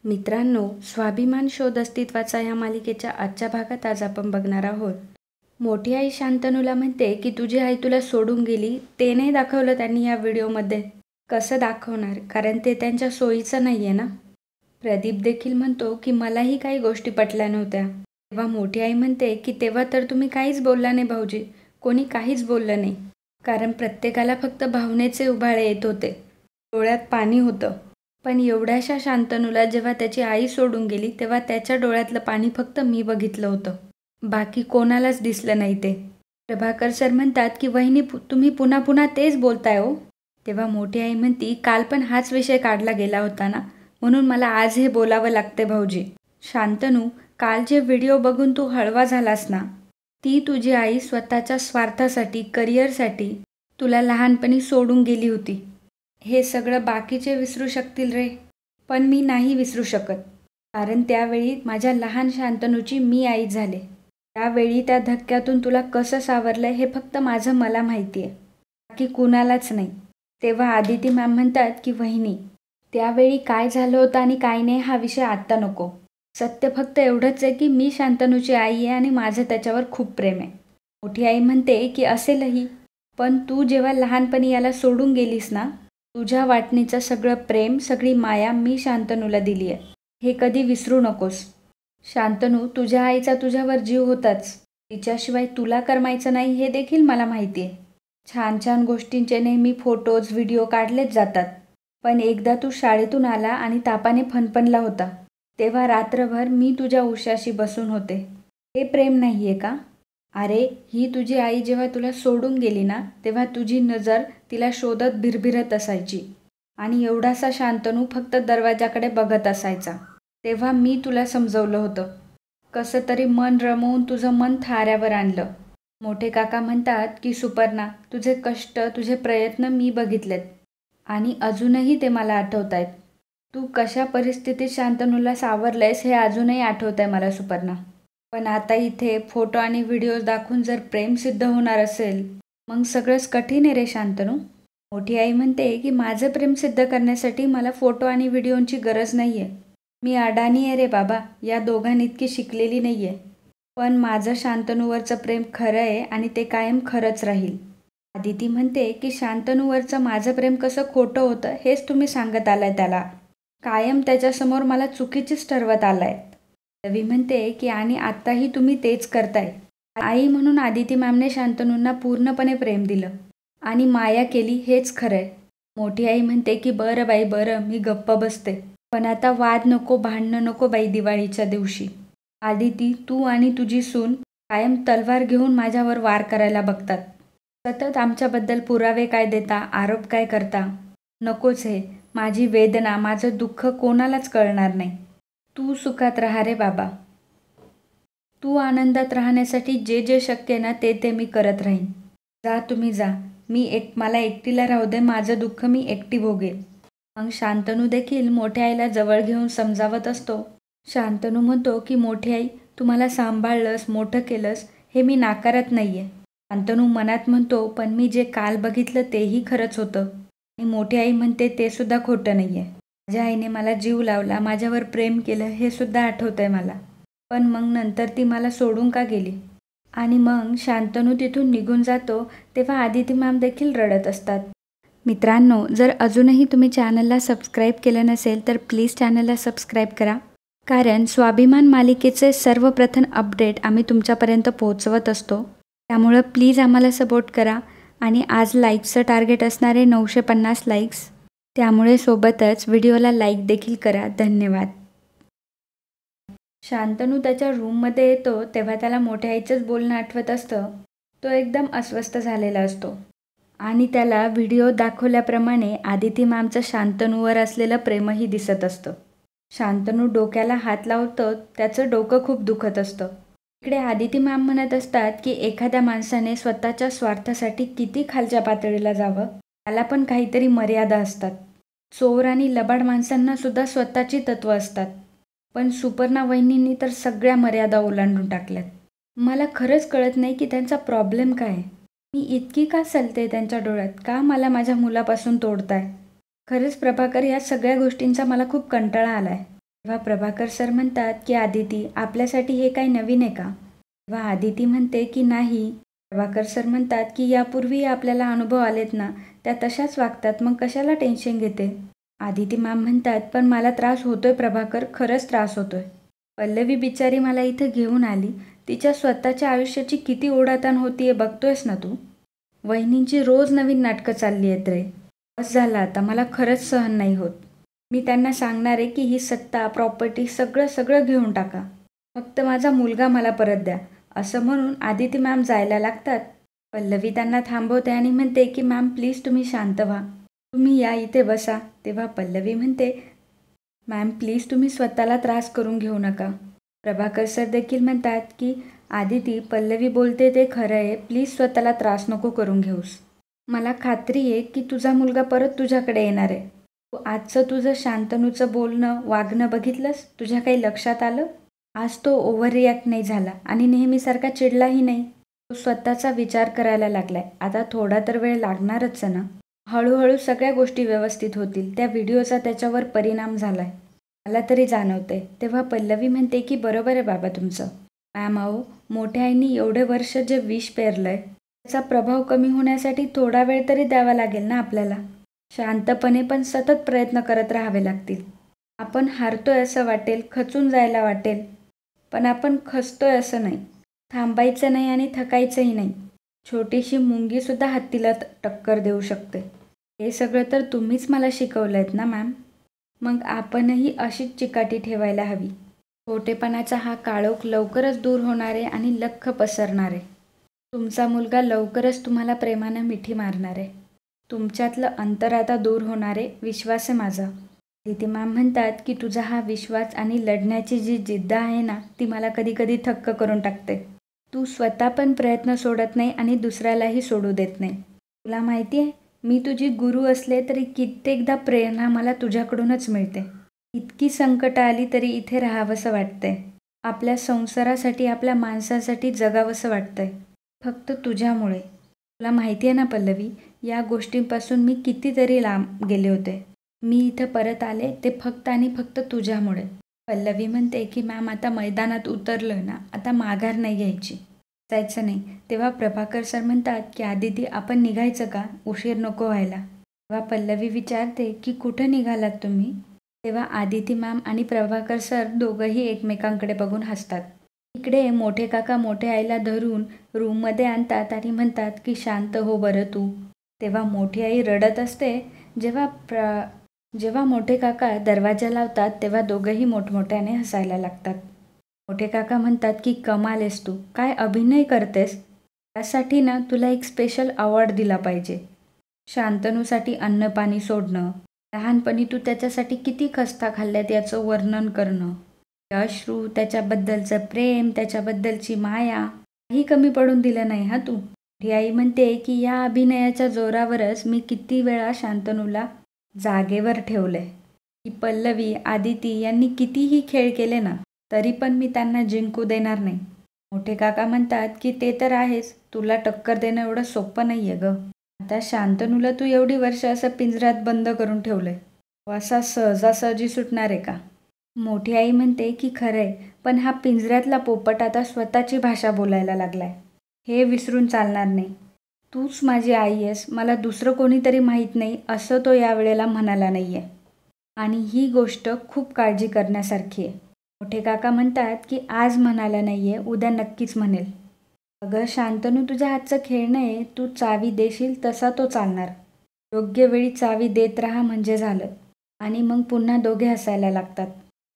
मित्रांनो, स्वाभिमान शोध अस्तित्वाचा या मालिकेच्या आजच्या भागात आज आपण बघणार आहोत. मोठी आई शांतनूला म्हणते की तुझी आई तुला सोडून गेली. ते नाही दाखवलं त्यांनी या व्हिडिओमध्ये. कसं दाखवणार, कारण ते त्यांच्या सोयीचं नाही आहे ना. प्रदीप देखील म्हणतो की मलाही काही गोष्टी पटल्या नव्हत्या. तेव्हा मोठी आई म्हणते की तेव्हा तर तुम्ही काहीच बोलला नाही भाऊजी. कोणी काहीच बोललं नाही, कारण प्रत्येकाला फक्त भावनेचे उभाळे येत होते. डोळ्यात पाणी होतं. पण एवढ्याशा शांतनूला जेव्हा त्याची आई सोडून गेली तेव्हा त्याच्या डोळ्यातलं पाणी फक्त मी बघितलं होतं. बाकी कोणालाच दिसलं नाही ते. प्रभाकर सर म्हणतात की वहिनी तुम्ही पुन्हा पुन्हा तेच बोलताय हो. तेव्हा मोठी आई म्हणती काल पण हाच विषय काढला गेला होता ना, म्हणून मला आज हे बोलावं लागते भाऊजी. शांतनू, काल जे व्हिडिओ बघून तू हळवा झालास ना, ती तुझी आई स्वतःच्या स्वार्थासाठी, करिअरसाठी तुला लहानपणी सोडून गेली होती. हे सगळं बाकीचे विसरू शकतील रे, पण मी नाही विसरू शकत. कारण त्यावेळी माझ्या लहान शांतनूची मी आई झाले. त्यावेळी त्या धक्क्यातून तुला कसं सावरलंय हे फक्त माझं मला माहिती आहे, बाकी कुणालाच नाही. तेव्हा आदिती मॅम म्हणतात की वहिनी, त्यावेळी काय झालं होतं आणि काय नाही हा विषय आत्ता नको. सत्य फक्त एवढंच आहे की मी शांतनूची आई आहे आणि माझं त्याच्यावर खूप प्रेम आहे. मोठी आई म्हणते की असेलही, पण तू जेव्हा लहानपणी याला सोडून गेलीस ना, तुझ्या वाटणीचं सगळं प्रेम, सगळी माया मी शांतनूला दिली आहे. हे कधी विसरू नकोस. शांतनू, तुझ्या आईचा तुझ्यावर जीव होताच. तिच्याशिवाय तुला करमायचं नाही हे देखील मला माहिती आहे. छान छान गोष्टींचे नेहमी फोटोज, व्हिडिओ काढलेच जातात. पण एकदा तू शाळेतून आला आणि तापाने फणफणला होता, तेव्हा रात्रभर मी तुझ्या उशाशी बसून होते. हे प्रेम नाही आहे का? अरे, ही तुझी आई जेव्हा तुला सोडून गेली ना, तेव्हा तुझी नजर तिला शोधत भिरभिरत असायची आणि एवढासा शांतनू फक्त दरवाजाकडे बघत असायचा. तेव्हा मी तुला समजवलं होतं. कसं तरी मन रमवून तुझं मन थाऱ्यावर आणलं. मोठे काका म्हणतात की सुपर्णा, तुझे कष्ट, तुझे प्रयत्न मी बघितलेत आणि अजूनही ते मला आठवत आहेत. तू कशा परिस्थितीत शांतनूला सावरलंयस हे अजूनही आठवत आहे मला सुपर्णा. पण आता इथे फोटो आणि व्हिडिओज दाखवून जर प्रेम सिद्ध होणार असेल, मग सगळंच कठीण आहे रे शांतनू. मोठी आई म्हणते की माझं प्रेम सिद्ध करण्यासाठी मला फोटो आणि व्हिडिओची गरज नाही आहे. मी अडाणी आहे रे बाबा, या दोघांइतकी शिकलेली नाही आहे. पण माझं शांतनूवरचं प्रेम खरं आहे आणि ते कायम खरंच राहील. आदिती म्हणते की शांतनूवरचं माझं प्रेम कसं खोटं होतं हेच तुम्ही सांगत आलाय त्याला. कायम त्याच्यासमोर मला चुकीचीच ठरवत आलाय. रवी म्हणते की आणि आत्ताही तुम्ही तेच करताय. आई म्हणून आदिती मॅमने शांतनूंना पूर्णपणे प्रेम दिलं आणि माया केली, हेच खरंय. मोठी आई म्हणते की बरं बाई बरं, मी गप्प बसते. पण आता वाद नको, भांडणं नको बाई दिवाळीच्या दिवशी. आदिती, तू आणि तुझी सून कायम तलवार घेऊन माझ्यावर वार करायला बघतात. सतत आमच्याबद्दल पुरावे काय देता, आरोप काय करता. नकोच हे. माझी वेदना, माझं दुःख कोणालाच कळणार नाही. तू सुखात राहा रे बाबा. तू आनंदात राहण्यासाठी जे जे शक्य आहे ना ते मी करत राहीन. जा तुम्ही जा. मला एकटीला राहू दे, माझं दुःख मी एकटी भोगेल. मग शांतनू देखील मोठ्या आईला जवळ घेऊन समजावत असतो. शांतनू म्हणतो की मोठी आई, तू मला सांभाळलंस, मोठं केलंस, हे मी नाकारत नाही आहे. शांतनू मनात म्हणतो पण मी जे काल बघितलं तेही खरंच होतं आणि मोठी आई म्हणते ते सुद्धा खोटं नाही आहे. माझ्या आईने मला जीव लावला, माझ्यावर प्रेम केलं हे सुद्धा आठवतंय मला. पण मग नंतर ती मला सोडून का गेली? आणि मग शांतनू तिथून निघून जातो तेव्हा आदिती मॅम देखील रडत असतात. मित्रांनो, जर अजूनही तुम्ही चॅनलला सबस्क्राईब केलं नसेल तर प्लीज चॅनलला सबस्क्राईब करा, कारण स्वाभिमान मालिकेचे सर्वप्रथम अपडेट आम्ही तुमच्यापर्यंत पोहोचवत असतो. त्यामुळं प्लीज आम्हाला सपोर्ट करा. आणि आज लाईक्सचं टार्गेट असणारे 950 लाईक्स, त्यामुळे सोबतच व्हिडिओला लाईक देखील करा. धन्यवाद. शांतनू त्याच्या रूममध्ये येतो तेव्हा त्याला मोठ्या आईचंच बोलणं आठवत असतं. तो एकदम अस्वस्थ झालेला असतो आणि त्याला व्हिडिओ दाखवल्याप्रमाणे आदिती मॅमचं शांतनूवर असलेलं प्रेमही दिसत असतं. शांतनू डोक्याला हात लावतो, त्याचं डोकं खूप दुखत असतं. इकडे आदिती मॅम म्हणत असतात की एखाद्या माणसाने स्वतःच्या स्वार्थासाठी किती खालच्या पातळीला जावं, त्याला पण काहीतरी मर्यादा असतात. चोर आणि लबाड माणसांना सुद्धा स्वतःची तत्त्वं असतात. पण सुपर्णा वहिनींनी तर सगळ्या मर्यादा ओलांडून टाकल्यात. मला खरंच कळत नाही की त्यांचा प्रॉब्लेम काय. मी इतकी का सलते त्यांच्या डोळ्यात, का मला माझ्या मुलापासून तोडताय. खरंच प्रभाकर, या सगळ्या गोष्टींचा मला खूप कंटाळा आलाय. तेव्हा प्रभाकर सर म्हणतात की आदिती, आपल्यासाठी हे काही नवीन आहे का? तेव्हा आदिती म्हणते की नाही. प्रभाकर सर म्हणतात की यापूर्वी आपल्याला अनुभव आलेत ना, त्या तशाच वागतात, मग कशाला टेन्शन घेते? आदिती मॅम म्हणतात, पण मला त्रास होतोय प्रभाकर, खरंच त्रास होतोय. पल्लवी बिचारी मला इथं घेऊन आली, तिच्या स्वतःच्या आयुष्याची किती ओढाताण होतीये बघतोयस ना तू. वहिनींची रोज नवीन नाटकं चालली आहेत रे. बस झालं आता, मला खरंच सहन नाही होत. मी त्यांना सांगणार आहे की ही सत्ता, प्रॉपर्टी सगळं सगळं घेऊन टाका. फक्त माझा मुलगा मला परत द्या. असं म्हणून आदिती मॅम जायला लागतात. पल्लवी त्यांना थांबवते आणि म्हणते की मॅम प्लीज तुम्ही शांत व्हा. तुम्ही या इथे बसा. तेव्हा पल्लवी म्हणते, मॅम प्लीज तुम्ही स्वतःला त्रास करून घेऊ नका. प्रभाकर सर देखील म्हणतात की आदिती, पल्लवी बोलते ते खरं आहे, प्लीज स्वतःला त्रास नको करून घेऊस. मला खात्री आहे की तुझा मुलगा परत तुझ्याकडे येणार आहे. तू आजचं तुझं शांतनूचं बोलणं, वागणं बघितलंस? तुझ्या काही लक्षात आलं? आज तो ओव्हर रिॲक्ट नाही झाला आणि नेहमीसारखा चिडलाही नाही. तो स्वतःचा विचार करायला लागलाय. आता थोडा तर वेळ लागणारच आहे ना. हळूहळू सगळ्या गोष्टी व्यवस्थित होतील. त्या व्हिडिओचा त्याच्यावर परिणाम झालाय, मला तरी जाणवतंय. तेव्हा पल्लवी म्हणते की बरोबर आहे बाबा तुमचं. मॅम अहो, मोठ्या आईनी एवढे वर्ष जे विष पेरलंय त्याचा प्रभाव कमी होण्यासाठी थोडा वेळ तरी द्यावा लागेल ना आपल्याला. शांतपणे पण सतत प्रयत्न करत राहावे लागतील. आपण हारतोय असं वाटेल, खचून जायला वाटेल, पण आपण खचतोय असं नाही. थांबायचं नाही आणि थकायचंही नाही. छोटीशी मुंगीसुद्धा हत्तीला टक्कर देऊ शकते. हे सगळं तर तुम्हीच मला शिकवलंयत ना मॅम. मग आपणही अशीच चिकाटी ठेवायला हवी. छोटेपणाचा हा काळोख लवकरच दूर होणार आहे आणि लख्ख पसरणार आहे. तुमचा मुलगा लवकरच तुम्हाला प्रेमानं मिठी मारणार आहे. तुमच्यातलं अंतर आता दूर होणार आहे, विश्वास आहे माझा. दिती मॅम म्हणतात की तुझा हा विश्वास आणि लढण्याची जी जिद्द आहे ना, ती मला कधी कधी थक्क करून टाकते. तू स्वतः पण प्रयत्न सोडत नाही आणि दुसऱ्यालाही सोडू देत नाही. तुला माहिती आहे, मी तुझी गुरु असले तरी कित्येकदा प्रेरणा मला तुझ्याकडूनच मिळते. इतकी संकट आली तरी इथे राहावंसं वाटतंय. आपल्या संसारासाठी, आपल्या माणसासाठी जगावंसं वाटतंय, फक्त तुझ्यामुळे. तुला माहिती आहे ना पल्लवी, या गोष्टींपासून मी कितीतरी लांब गेले होते. मी इथं परत आले ते फक्त आणि फक्त तुझ्यामुळे. पल्लवी म्हणते की मॅम आता मैदानात उतरलोय ना, आता माघार नाही घ्यायची, जायचं नाही. तेव्हा प्रभाकर सर म्हणतात की आदिती, आपण निघायचं का? उशीर नको व्हायला. तेव्हा पल्लवी विचारते की कुठं निघालात तुम्ही? तेव्हा आदिती मॅम आणि प्रभाकर सर दोघंही एकमेकांकडे बघून हसतात. इकडे मोठे काका मोठ्या आईला धरून रूममध्ये आणतात आणि म्हणतात की शांत हो बरं तू. तेव्हा मोठी आई रडत असते. जेव्हा मोठे काका दरवाजा लावतात तेव्हा दोघंही मोठमोठ्याने हसायला लागतात. मोठे काका म्हणतात की कमाल आहेस तू, काय अभिनय करतेस. त्यासाठी ना तुला एक स्पेशल अवॉर्ड दिला पाहिजे. शांतनूसाठी अन्न पाणी सोडणं, लहानपणी तू त्याच्यासाठी किती खस्ता खाल्ल्यात याचं वर्णन करणं, अश्रू, त्याच्याबद्दलचं प्रेम, त्याच्याबद्दलची माया, काही कमी पडून दिलं नाही हा तू. मोठी आई म्हणते की या अभिनयाच्या जोरावरच मी किती वेळा शांतनूला जागेवर ठेवलंय. की पल्लवी, आदिती यांनी कितीही खेळ केले ना, तरी पण मी त्यांना जिंकू देणार नाही. मोठे काका म्हणतात की ते तर आहेच, तुला टक्कर देणं एवढं सोपं नाही आहे गं. आता शांतनूला तू एवढी वर्ष असं पिंजऱ्यात बंद करून ठेवलंय, असा सहजासहजी सुटणार आहे का? मोठी आई म्हणते की खरंय, पण हा पिंजऱ्यातला पोपट आता स्वतःची भाषा बोलायला लागलाय. हे विसरून चालणार नाही. तूच माझी आई आहेस, मला दुसरं कोणीतरी माहीत नाही, असं तो यावेळेला म्हणाला नाही आहे. आणि ही गोष्ट खूप काळजी करण्यासारखी आहे. मोठे काका म्हणतात की आज म्हणाला नाही आहे, उद्या नक्कीच म्हणेल. अगं शांतनू, तुझ्या हातचं खेळणं आहे, तू चावी देशील तसा तो चालणार. योग्य वेळी चावी देत राहा म्हणजे झालं. आणि मग पुन्हा दोघे हसायला लागतात.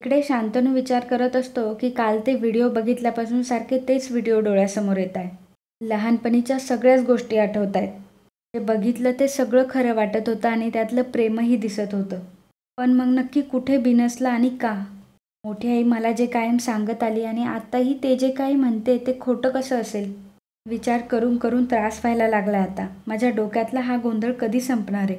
इकडे शांतनू विचार करत असतो की काल ते व्हिडिओ बघितल्यापासून सारखे तेच व्हिडिओ डोळ्यासमोर येत आहे. लहानपणीच्या सगळ्याच गोष्टी आठवत आहेत. जे बघितलं ते सगळं खरं वाटत होतं आणि त्यातलं प्रेमही दिसत होतं. पण मग नक्की कुठे बिनसलं आणि का? मोठी आई मला जे कायम सांगत आली आणि आत्ताही ते जे काही म्हणते ते खोटं कसं असेल? विचार करून करून त्रास व्हायला लागला आता. माझ्या डोक्यातला हा गोंधळ कधी संपणार आहे?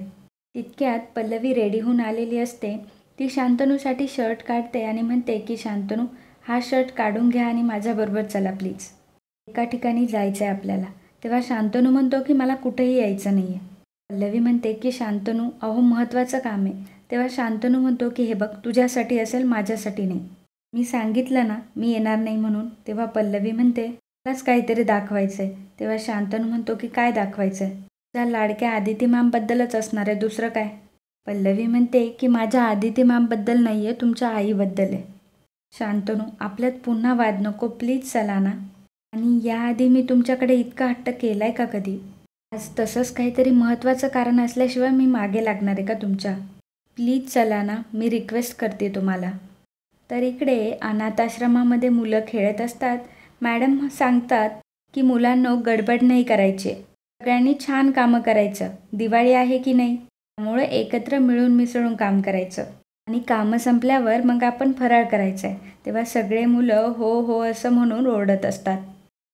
तितक्यात पल्लवी रेडी होऊन आलेली असते. ती शांतनूसाठी शर्ट काढते आणि म्हणते की शांतनू, हा शर्ट काढून घ्या आणि माझ्याबरोबर चला प्लीज. एका ठिकाणी जायचं आहे आपल्याला. तेव्हा शांतनू म्हणतो की मला कुठेही यायचं नाही आहे. पल्लवी म्हणते की शांतनू, अहो महत्त्वाचं काम आहे, तेव्हा शांतनू म्हणतो की हे बघ, तुझ्यासाठी असेल, माझ्यासाठी नाही. मी सांगितलं ना मी येणार नाही म्हणून. तेव्हा पल्लवी म्हणते मलाच काहीतरी दाखवायचं आहे. तेव्हा शांतनू म्हणतो की काय दाखवायचं आहे? त्या लाडक्या आदिती मॅमबद्दलच असणार आहे, दुसरं काय? पल्लवी म्हणते की माझ्या आदिती मॅमबद्दल नाही आहे, तुमच्या आईबद्दल आहे. शांतनू, आपल्यात पुन्हा वाद नको प्लीज, चला ना. आणि याआधी मी तुमच्याकडे इतका हट्ट केलाय का कधी? आज तसंच काहीतरी महत्त्वाचं कारण असल्याशिवाय मी मागे लागणार आहे का तुमच्या? प्लीज चला ना, मी रिक्वेस्ट करते तुम्हाला. तर इकडे अनाथाश्रमामध्ये मुलं खेळत असतात. मॅडम सांगतात की मुलांनो, गडबड नाही करायची, सगळ्यांनी छान कामं करायचं, दिवाळी आहे की नाही, त्यामुळे एकत्र मिळून मिसळून काम करायचं आणि कामं संपल्यावर मग आपण फराळ करायचं आहे. तेव्हा सगळे मुलं हो हो असं म्हणून ओरडत असतात.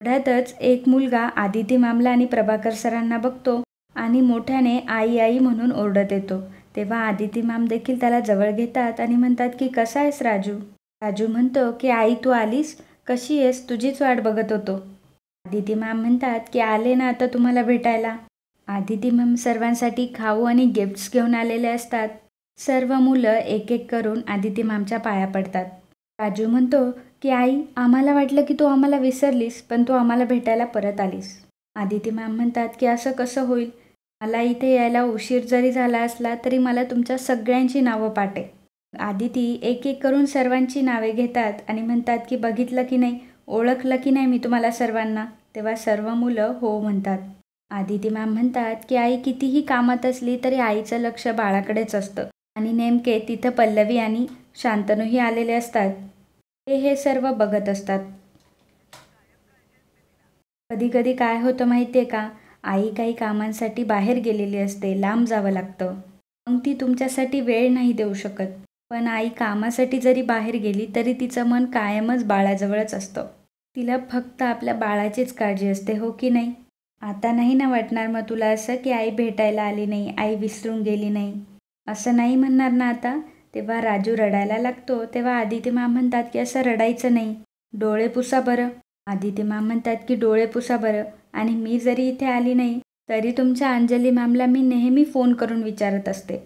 एवढ्यातच एक मुलगा आदिती मॅमला आणि प्रभाकर सरांना बघतो आणि मोठ्याने आई आई म्हणून ओरडत येतो. तेव्हा आदिती मॅम देखील त्याला जवळ घेतात आणि म्हणतात की कसा आहेस राजू? राजू म्हणतो की आई तू आलीस, कशी आहेस, तुझीच वाट बघत होतो. आदिती मॅम म्हणतात की आले ना आता तुम्हाला भेटायला. आदिती मॅम सर्वांसाठी खाऊ आणि गिफ्ट्स घेऊन आलेले असतात. सर्व मुलं एक एक करून आदिती मॅमच्या पाया पडतात. राजू म्हणतो की आई, आम्हाला वाटलं की तू आम्हाला विसरलीस, पण तू आम्हाला भेटायला परत आलीस. आदिती मॅम म्हणतात की असं कसं होईल? मला इथे यायला उशीर जरी झाला असला तरी मला तुमच्या सगळ्यांची नावं पाठ आहे. आदिती एक एक करून सर्वांची नावे घेतात आणि म्हणतात की बघितलं की नाही, ओळखलं की नाही मी तुम्हाला सर्वांना? तेव्हा सर्व मुलं हो म्हणतात. आदिती मॅम म्हणतात की आई कितीही कामात असली तरी आईचं लक्ष बाळाकडेच असतं. आणि नेमके तिथं पल्लवी आणि शांतनूही आलेले असतात. ते हे सर्व बघत असतात. कधी कधी काय होतं माहिती आहे का, आई काही कामांसाठी बाहेर गेलेली असते, लांब जावं लागतं, मग ती तुमच्यासाठी वेळ नाही देऊ शकत. पण आई कामासाठी जरी बाहेर गेली तरी तिचं मन कायमच बाळाजवळच असतं. तिला फक्त आपल्या बाळाचीच काळजी असते, हो की नाही? आता नाही ना वाटणार मग तुला असं की आई भेटायला आली नाही, आई विसरून गेली नाही, असं नाही म्हणणार ना आता? तेव्हा राजू रडायला लागतो. तेव्हा आदिती मॅम म्हणतात की असं रडायचं नाही, डोळे पुसा बरं. आदिती मॅम म्हणतात की डोळे पुसा बरं, आणि मी जरी इथे आली नाही तरी तुमच्या अंजली मॅमला मी नेहमी फोन करून विचारत असते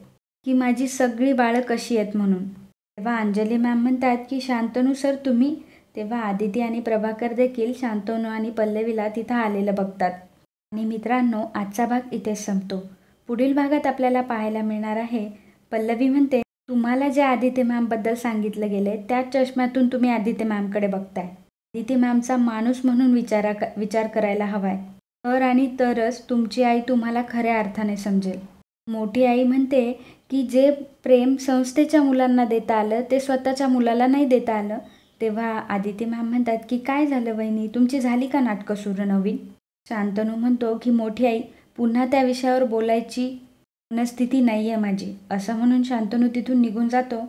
की माझी सगळी बाळं कशी आहेत म्हणून. तेव्हा अंजली मॅम म्हणतात की शांतनू सर तुम्ही? तेव्हा आदिती आणि प्रभाकर देखील शांतनू आणि पल्लवीला तिथं आलेलं बघतात. आणि मित्रांनो, आजचा भाग इथेच संपतो. पुढील भागात आपल्याला पाहायला मिळणार आहे, पल्लवी म्हणते तुम्हाला जे आदिती मॅमबद्दल सांगितलं गेले त्या चष्म्यातून तुम्ही आदिती मॅमकडे बघताय. आदिती मॅमचा माणूस म्हणून विचार करायला हवाय, तर आणि तरच तुमची आई तुम्हाला खऱ्या अर्थाने समजेल. मोठी आई म्हणते की जे प्रेम संस्थेच्या मुलांना देता आलं ते स्वतःच्या मुलाला नाही देता आलं. तेव्हा आदिती मॅम म्हणतात की काय झालं वहिनी, तुमची झाली का नाटकं सुरू नवीन? शांतनू म्हणतो की मोठी आई, पुन्हा त्या विषयावर बोलायची मनस्थिती नाही आहे माझी, असं म्हणून शांतनू तिथून निघून जातो.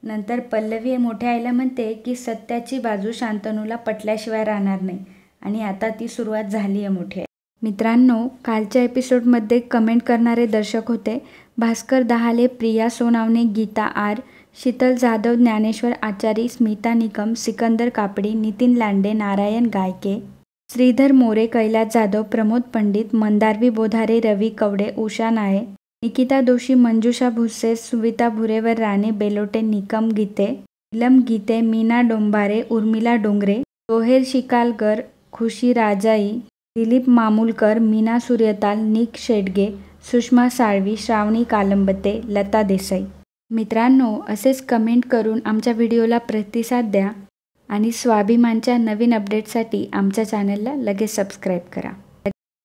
नंतर पल्लवी मोठ्या आईला म्हणते की सत्याची बाजू शांतनूला पटल्याशिवाय राहणार नाही, आणि आता ती सुरुवात झाली आहे मोठी आई. मित्रांनो, कालच्या एपिसोडमध्ये कमेंट करणारे दर्शक होते भास्कर दहाले, प्रिया सोनावणे, गीता आर, शीतल जाधव, ज्ञानेश्वर आचारी, स्मिता निकम, सिकंदर कापडी, नितीन लांडे, नारायण गायके, श्रीधर मोरे, कैलास जाधव, प्रमोद पंडित, मंदारवी बोधारे, रवी कवडे, उषा नाळे, निकिता दोशी, मंजुषा भुसे, सुविता भुरेवर, राणे बेलोटे, निकम गीते, नीलम गीते, मीना डोंबारे, उर्मिला डोंगरे, सोहेल शिकालकर, खुशी राजाई, दिलीप मामूलकर, मीना सूर्यताल, निक शेडगे, सुषमा साळवी, श्रावणी कालंबते, लता देसाई. मित्रांनो, असेच कमेंट करून आमच्या व्हिडिओला प्रतिसाद द्या आणि स्वाभिमानच्या नवीन अपडेटसाठी आमच्या चॅनलला लगेच सबस्क्राईब करा.